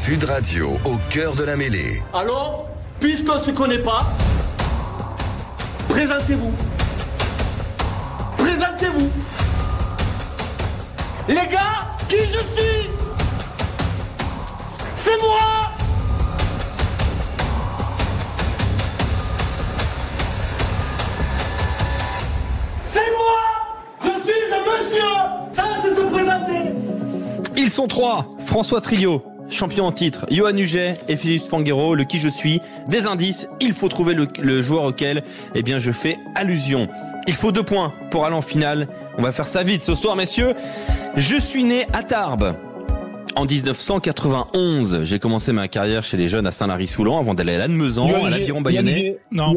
Sud Radio, au cœur de la mêlée. Alors, puisqu'on ne se connaît pas, présentez-vous. Présentez-vous. Les gars, qui je suis? C'est moi! C'est moi! Je suis un monsieur! Ça, c'est se présenter! Ils sont trois. François Trio, champion en titre, Johan Huget et Philippe Spanghero, le qui je suis. Des indices, il faut trouver le joueur auquel je fais allusion. Il faut 2 points pour aller en finale. On va faire ça vite ce soir, messieurs. Je suis né à Tarbes en 1991. J'ai commencé ma carrière chez les jeunes à Saint-Lary-Soulan avant d'aller à Lannemezan, à l'Aviron Bayonnais. Non,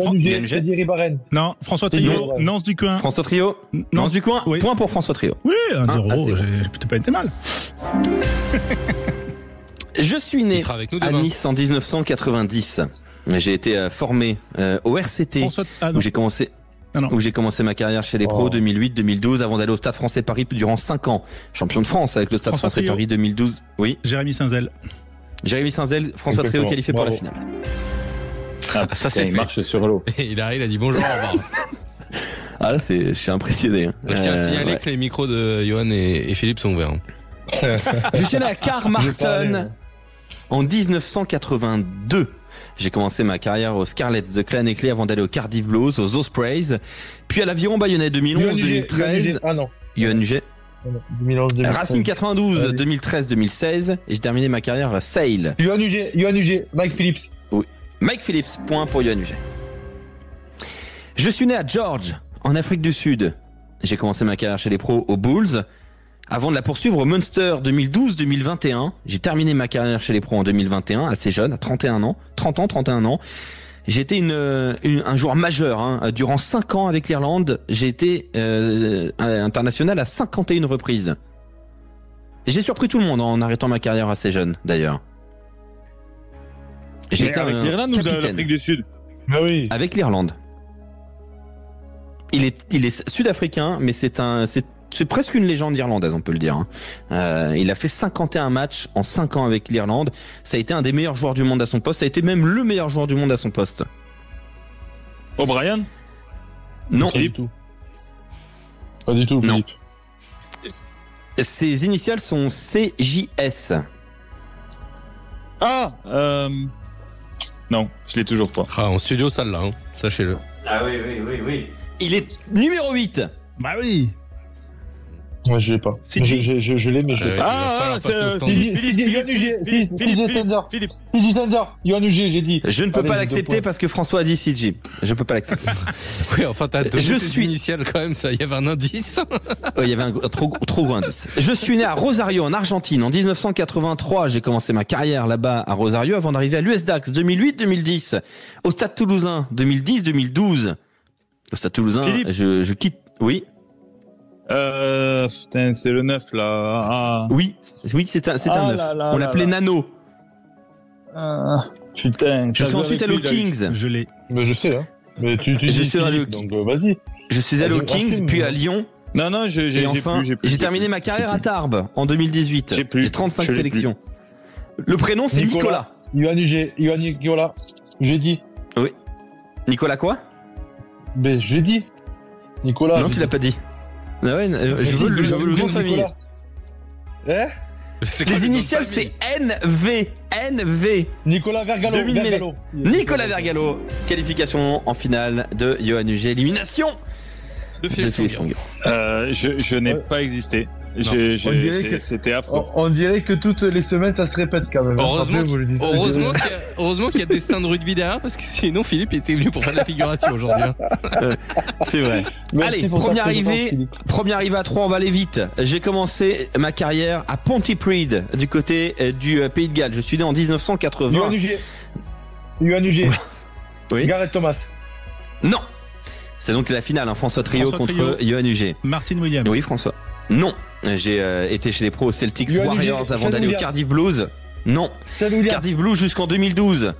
François Trio, Nance du Coin. François Trio, Nance du Coin. Oui. Point pour François Trio. Oui, 1-0, j'ai peut-être pas été mal. Je suis né à Nice en 1990. J'ai été formé au RCT où j'ai commencé. Où j'ai commencé ma carrière chez les pros 2008-2012 avant d'aller au Stade Français Paris durant 5 ans. Champion de France avec le Stade Français Paris 2012. Oui. Jérémy Saint-Zel, François Trio qualifié pour la finale. Ah, ça c'est marche sur l'eau. Et il arrive, il a dit bonjour, au revoir. Ah là, je suis impressionné. Je tiens à signaler que les micros de Johan et Philippe sont ouverts. Je suis né à Carmarthen en 1982. J'ai commencé ma carrière aux Scarlets de Clan-Éclé avant d'aller aux Cardiff Blues, aux Ospreys, puis à l'Aviron Bayonnais 2011-2013. Ah non. Johan Huget. 2011-2013. Racing 92, 2013-2016. Et j'ai terminé ma carrière à Sale. Johan Huget, Mike Phillips. Oui. Mike Phillips, point pour Johan Huget. Je suis né à George, en Afrique du Sud. J'ai commencé ma carrière chez les pros aux Bulls. Avant de la poursuivre au Munster 2012-2021, j'ai terminé ma carrière chez les pros en 2021, assez jeune, à 31 ans. J'ai été un joueur majeur. Durant 5 ans avec l'Irlande, j'ai été international à 51 reprises. Et j'ai surpris tout le monde en arrêtant ma carrière assez jeune, d'ailleurs. J'ai été avec l'Irlande ou avec l'Afrique du Sud? Ah oui. Avec l'Irlande. Il est sud-africain, mais c'est presque une légende irlandaise, on peut le dire. Il a fait 51 matchs en 5 ans avec l'Irlande. Ça a été un des meilleurs joueurs du monde à son poste. Ça a été même le meilleur joueur du monde à son poste. O'Brien? Non. Pas du tout. Pas du tout, Philippe. Ses initiales sont CJS. Non, je l'ai toujours pas. Ah, en studio, ça là, sachez-le. Ah oui. Il est numéro 8. Bah oui. Moi, je l'ai pas. Je l'ai, mais je l'ai pas. C'est Philippe. Johan Huget, j'ai dit. Je ne peux pas l'accepter parce que François a dit CJ. Je peux pas l'accepter. Oui, enfin, t'as donné ses initiales quand même, ça. Il y avait un indice. Il y avait un trop gros indice. Je suis né à Rosario, en Argentine, en 1983. J'ai commencé ma carrière là-bas à Rosario avant d'arriver à l'US Dax 2008-2010. Au Stade Toulousain 2010-2012. Au Stade Toulousain, je quitte. Oui. Putain, c'est le 9 là. Ah. Oui, c'est un 9. On l'appelait Nano. Putain. Je suis ensuite allé aux Kings. Je l'ai. Mais je sais, hein. Mais tu je suis allé au donc vas-y. Je suis allé aux Kings, puis à Lyon. Non, j'ai terminé ma carrière à Tarbes en 2018. J'ai 35 sélections. Le prénom c'est Nicolas. Johan Nicolas. J'ai dit. Oui. Nicolas quoi? Mais j'ai dit. Nicolas. Non, tu l'as pas dit. Ah ouais, je veux le nom de famille. Les initiales c'est NV. Nicolas Vergallo. Nicolas Vergallo. Qualification en finale de Johan Huget. Élimination de Philippe Spanghero. Je n'ai pas existé. C'était affreux. On dirait que toutes les semaines ça se répète quand même. Heureusement qu'il y a Destin de rugby derrière parce que sinon Philippe était venu pour faire de la figuration aujourd'hui. C'est vrai. Allez, première arrivée à 3, on va aller vite. J'ai commencé ma carrière à Pontypridd du côté du Pays de Galles. Je suis né en 1980. Johan Huget. Oui. Gareth Thomas. Non. C'est donc la finale, François Trio contre Johan Huget. Martin Williams. Oui, François. Non. J'ai été chez les pros Celtics Warriors avant d'aller au Cardiff Blues. Non. Cardiff Blues jusqu'en 2012.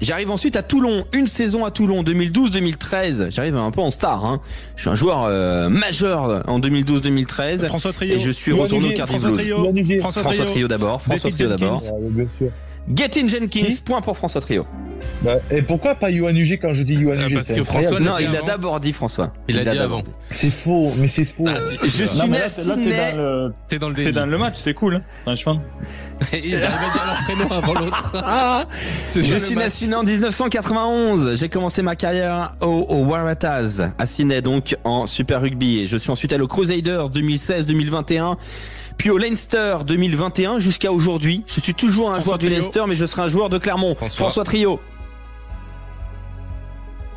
J'arrive ensuite à Toulon, une saison à Toulon, 2012-2013. J'arrive un peu en star. Je suis un joueur majeur en 2012-2013. François Trio. Et je suis retourné au Cardiff Blues. François Trio d'abord. Gettin Jenkins, point pour François Trio. Bah, et pourquoi pas Yoann Huget quand je dis Yoann Huget? Parce que François Non, il a d'abord dit François. Il a dit avant. C'est faux, mais c'est faux. Ah, si, Je suis né à Sydney. T'es dans le T'es déni. dans le match, c'est cool, hein, franchement. Ils arrivent à dire leur prénom avant l'autre. Je suis né à Sydney en 1991. J'ai commencé ma carrière au Waratahs à Sydney, donc en Super Rugby. Et je suis ensuite allé aux Crusaders 2016-2021. Puis au Leinster 2021 jusqu'à aujourd'hui. Je suis toujours un joueur du Leinster, mais je serai un joueur de Clermont. François Trio.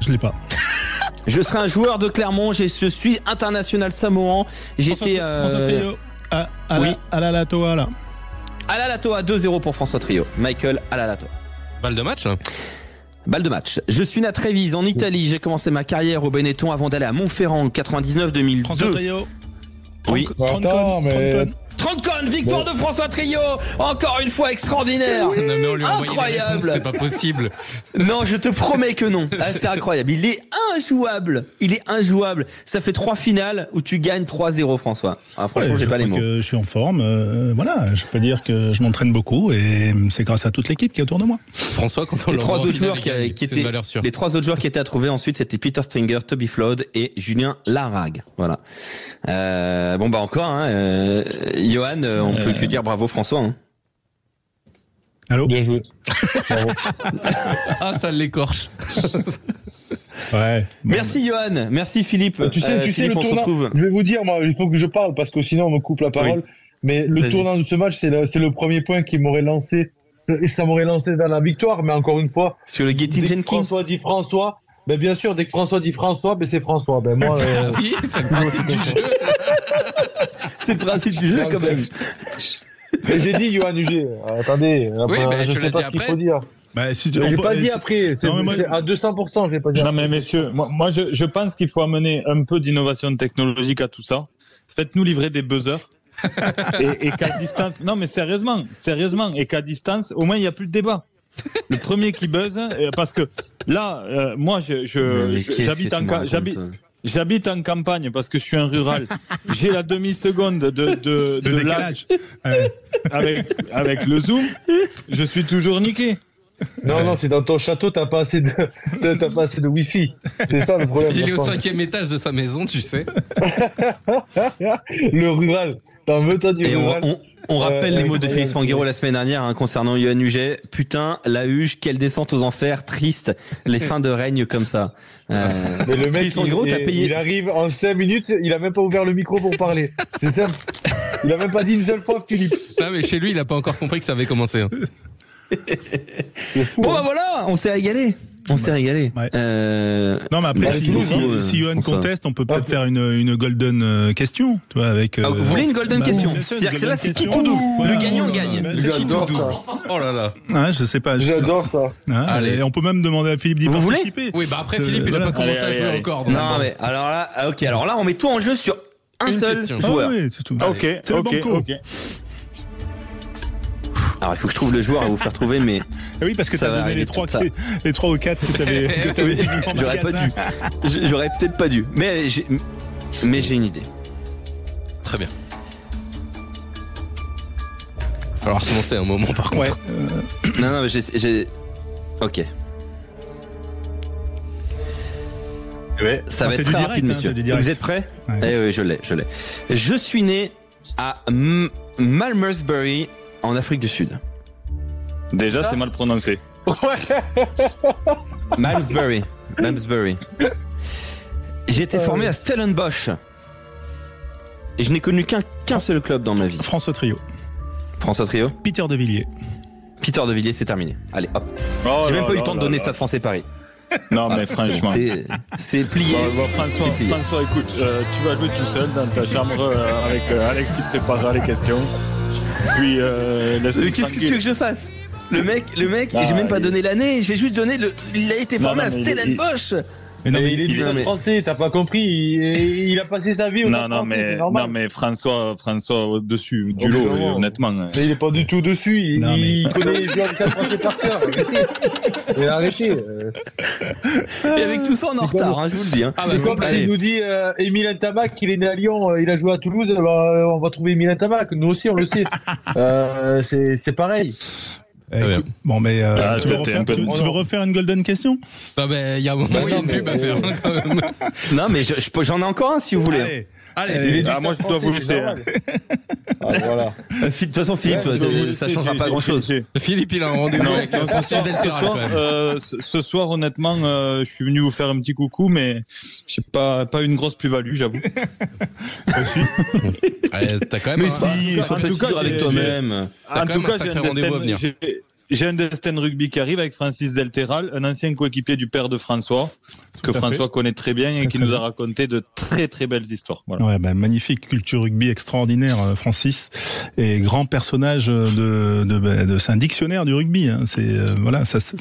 Je l'ai pas. Je serai un joueur de Clermont. Je suis international samoan. J'étais. François Trio. Oui. Alalatoa là. Alalatoa 2-0 pour François Trio. Michael Alalatoa. Balle de match. Balle de match. Je suis né à Trévise en Italie. J'ai commencé ma carrière au Benetton avant d'aller à Montferrand en 99-2002. François Trio. Oui. 30 connes. 30 connes, victoire de François Trio. Encore une fois extraordinaire. Non, mais on lui a envoyé les Incroyable. réponses, c'est pas possible. Non, je te promets que non. Ah, c'est incroyable. Il est injouable. Il est injouable. Ça fait 3 finales où tu gagnes 3-0, François. Ah, franchement, j'ai pas les mots. Je suis en forme. Voilà, je peux dire que je m'entraîne beaucoup et c'est grâce à toute l'équipe qui est autour de moi. François, quand on Les le 3 revoit en autres joueurs finale, qui c'est une valeur sûre. les 3 autres joueurs qui étaient à trouver ensuite, c'était Peter Stringer, Toby Flood et Julien Larrague. Voilà. Bon bah encore, hein, Johan, on peut que dire bravo François. Hein. Allô. Bien joué. Bravo. Ah, ça l'écorche. Ouais. Merci Johan, merci Philippe. Tu sais, Philippe, le on se tournant. retrouve. Je vais vous dire, moi, il faut que je parle parce que sinon on me coupe la parole. Oui. Mais le Vas-y. tournant de ce match, c'est le premier point qui m'aurait lancé. Et ça m'aurait lancé vers la victoire. Mais encore une fois, Sur le Gettin dès que Jenkins. François dit François. Ben bien sûr, dès que François dit François, ben c'est François. Ben moi, Oui, c'est le principe du jeu. C'est le principe du jeu Non, comme c'est- ça. mais j'ai dit Yoann Huget. Attendez, Oui, ben, je tu sais l'as pas dit ce qu'il après. faut dire. Bah, si Mais j'ai pas dit après. C'est Non, mais moi- c'est à 200%. Je l'ai pas dit. Non mais messieurs, moi je pense qu'il faut amener un peu d'innovation technologique à tout ça. Faites-nous livrer des buzzers. et qu'à distance, non mais sérieusement, et qu'à distance, au moins il n'y a plus de débat. Le premier qui buzz, parce que là, moi j'habite en campagne parce que je suis un rural. J'ai la demi-seconde de décalage. avec le zoom, je suis toujours niqué. Non, c'est dans ton château, t'as pas assez de Wi-Fi. C'est ça le problème. Il est au Enfin, 5e étage de sa maison, tu sais. le rural. T'en veux toi du Et rural. on rappelle les mots de incroyable, Félix Manguero la semaine dernière hein, concernant Yoann Huget. Putain, la huge, quelle descente aux enfers, triste, les fins de règne comme ça. Mais le mec, Félix Manguero, t'as payé. il arrive en 5 minutes, il a même pas ouvert le micro pour parler. C'est simple. Il a même pas dit une seule fois Philippe. Non, mais chez lui, il a pas encore compris que ça avait commencé. Hein. C'est fou. Bon hein. bah voilà, on s'est régalé. On s'est régalé. Ouais. Non Non, mais après, Bah, si Johan conteste, on peut peut-être faire une golden question, tu vois, avec. Ah, vous voulez une golden question? bien sûr, une C'est-à-dire que celle-là, golden c'est qui question. tout doux. Voilà. Le gagnant gagne. Bah, Le qui tout J'adore doux. ça. Oh là là. Ah, je sais pas. J'adore ça. Ah, Allez. et on peut même demander à Philippe d'y Vous voulez participer. Oui, bah après, Euh, Philippe, il a voilà. pas commencé à Allez, jouer allez. encore. Non mais alors là, ok, alors là, on met tout en jeu sur un Une seul question. joueur. Ah oui, c'est tout. Ok, C'est le banco. ok. Alors il faut que je trouve le joueur à vous faire trouver, mais Ah oui, parce que Ça t'as va donné arriver les 3 tout ça. les 3 ou 4 que t'avais Oui, mis en j'aurais pas magasin. dû. J'aurais peut-être pas dû. Mais j'ai une idée. Très bien. Il va falloir se lancer un moment, par contre. Ouais. Non, mais j'ai. Ok. Ouais. Ça va c'est être du très direct, rapide, hein, messieurs. c'est du direct. Vous êtes prêts? Ouais. Eh oui, je l'ai. Je suis né à Malmesbury, en Afrique du Sud. Déjà c'est mal prononcé. Malmesbury. J'ai été formé à Stellenbosch. Et je n'ai connu qu'un seul club dans ma vie. François Trio. François Trio. Peter de Villiers. Peter de Villiers, c'est terminé. Allez, hop. Oh J'ai même là pas eu le là temps de là donner là. ça France et Paris. Non mais franchement. C'est plié. François, C'est plié. François, écoute, tu vas jouer tout seul dans ta chambre avec Alex qui te préparera les questions. Puis laisse-nous Qu'est-ce que tu veux tranquille. que je fasse? Le mec, Ah, j'ai même pas il- donné l'année, j'ai juste donné il a été Non, formé non, à mais Stellenbosch. Mais non, mais il est du non, stade mais- français, t'as pas compris. Il a passé sa vie au stade Non, français, c'est mais, normal. non, mais François au-dessus du Oh, lot, vraiment. honnêtement. Mais il est pas du tout dessus. Non, Il connaît les joueurs du stade français par cœur. Arrêtez. Et avec tout ça, on est en C'est retard, comme- hein, je vous le dis. Hein. Ah, bah, C'est comme allez. s'il nous dit Émile Ntamak, qu'il est né à Lyon, il a joué à Toulouse, on va trouver Émile Ntamak. Nous aussi, on le sait. C'est pareil. Écoute, bon, mais tu veux refaire une golden question? Non, mais il y a un moment où il y a une pub à faire, hein, quand même. Non, mais j'en ai encore un si vous voulez. Allez. Moi, je dois vous laisser. Voilà. De toute façon, Philippe, ça changera pas grand-chose. Philippe, il a un rendez-vous avec Francis Delterral, quand même. Ce soir, honnêtement, je suis venu vous faire un petit coucou, mais je sais pas une grosse plus-value, j'avoue. T'as quand même Mais si, sois en tout cas, dur avec toi-même. En tout cas, j'ai un destin rugby qui arrive avec Francis Delterral, un ancien coéquipier du père de François, que François connaît très bien et qui nous a raconté de très très belles histoires. Voilà. Ouais, magnifique culture rugby extraordinaire, Francis, et grand personnage c'est un dictionnaire du rugby. Hein. C'est voilà, ça se.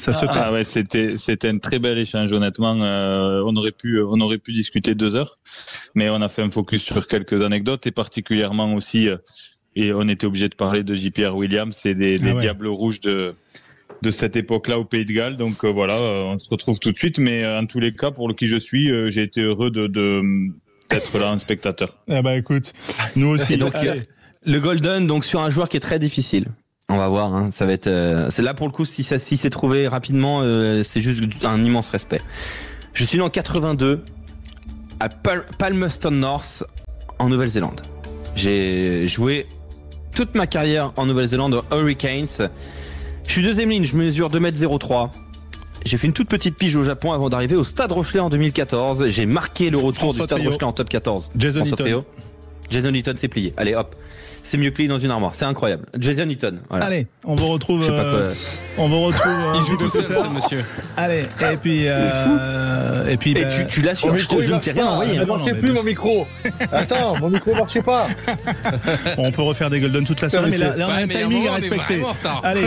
Ouais, c'était un très bel échange. Honnêtement, on aurait pu discuter 2 heures, mais on a fait un focus sur quelques anecdotes et particulièrement aussi. Et on était obligé de parler de J.Pierre Williams et des Diables Rouges de cette époque-là au Pays de Galles. Donc voilà, on se retrouve tout de suite. Mais en tous les cas, pour qui je suis, j'ai été heureux d'être là en spectateur. Écoute, nous aussi. Et donc, le Golden, donc sur un joueur qui est très difficile. On va voir, hein, ça va être. C'est là pour le coup, si c'est trouvé rapidement, c'est juste un immense respect. Je suis né en 82 à Palmerston North, en Nouvelle-Zélande. J'ai joué toute ma carrière en Nouvelle-Zélande aux Hurricanes. Je suis deuxième ligne, je mesure 2m03. J'ai fait une toute petite pige au Japon avant d'arriver au Stade Rochelet en 2014. J'ai marqué le retour du Stade Rochelet en top 14. Jason Eaton. Jason Eaton s'est plié. Allez hop, c'est mieux plié dans une armoire. C'est incroyable. Jason Eaton. Voilà. Allez, on vous retrouve. Je sais pas quoi. On vous retrouve. Il joue tout seul, ce monsieur. Allez, et puis. Tu l'assures, je ne t'ai rien envoyé. Il ne marchait plus mon micro. Attends, mon micro ne marchait pas. On peut refaire des golden toute la soirée, mais là on a un timing à respecter. Allez.